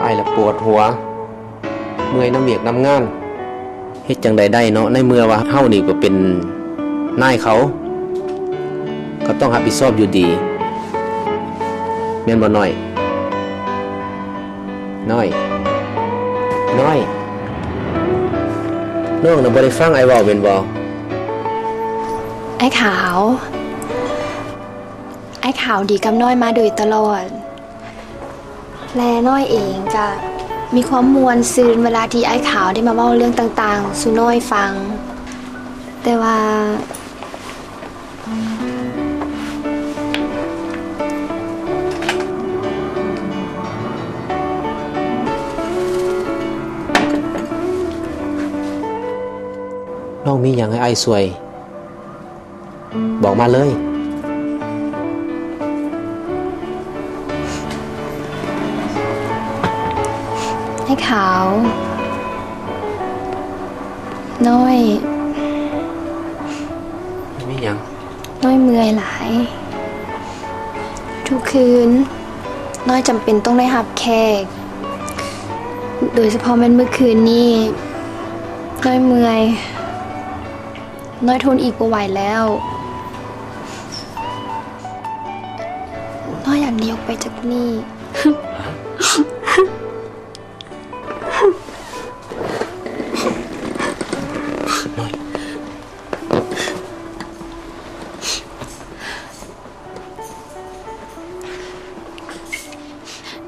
อ้ายละปวดหัวเมื่อยน้ำเวียกน้ำงานเฮ็ดจังใดได้เนาะในเมื่อว่าเฮานี่ก็เป็นนายเขาก็ต้องรับผิดชอบอยู่ดีแม่นบ่น้อยน้องน่ะบ่ได้ฟังไอ้เว้าแม่นบ่ไอ้ขาวดีกับน้อยมาโดยตลอดและน้อยเองก็มีความมวลซืนเวลาที่ไอ้ขาวได้มาเว้าเรื่องต่างๆสู่น้อยฟังแต่ว่าน้องมีหยังให้อ้ายช่วยบอกมาเลยไอ้ขาวน้อยมีหยังน้อยเมื่อยหลายทุกคืนน้อยจำเป็นต้องได้รับแขกโดยเฉพาะเมื่อคืนนี้น้อยเมื่อยน้อยทนอีกบ่ไหวแล้วน้อยอยากหนีออกไปจากนี่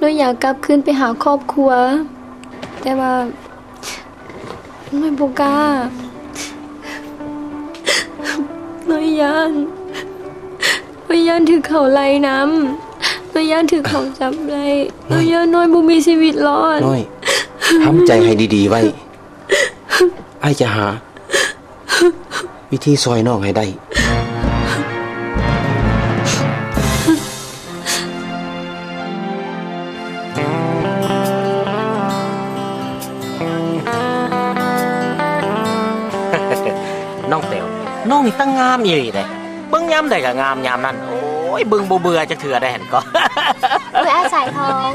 น้อยอยากกลับคืนไปหาครอบครัวแต่ว่าน้อยบ่กล้าน้อยย่านถือเขาไล่น้ำน้อยย่านถือเขาจับไล่น้อยย่านน้อยบ่มีชีวิตรอดน้อยทำใจให้ดีๆไว้อ้ายจะหาวิธีซอยน้องให้ได้น้องเต๋วน้องนี่ตั้งงามอีหลีเลยเบิ่งยามใดก็งามยามนั้นโอ้ยเบิ่งบ่เบื่อจักเทื่อได้เห็นก็อาสายทอง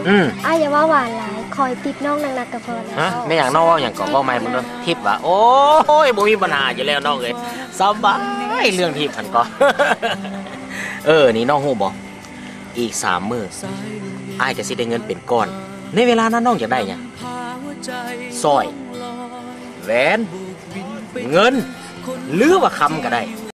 อย่าว่าหวานหลายคอยติดน้องนักๆก็พอแล้วไม่อย่างน้องว่าอย่างก็เว้าใหม่มึงเด้อทิพย์ว่าโอ้ยบ่มีปัญหาอยู่แล้วน้องเอ้ยสบายเรื่องทิพย์หั่นก็นี่น้องฮู้บ่อีก3 มื้ออ้ายจะสิได้เงินเป็นก้อนในเวลานั้นน้องอยากได้หยังสร้อยแหวนเงินหรือว่าคำก็ได้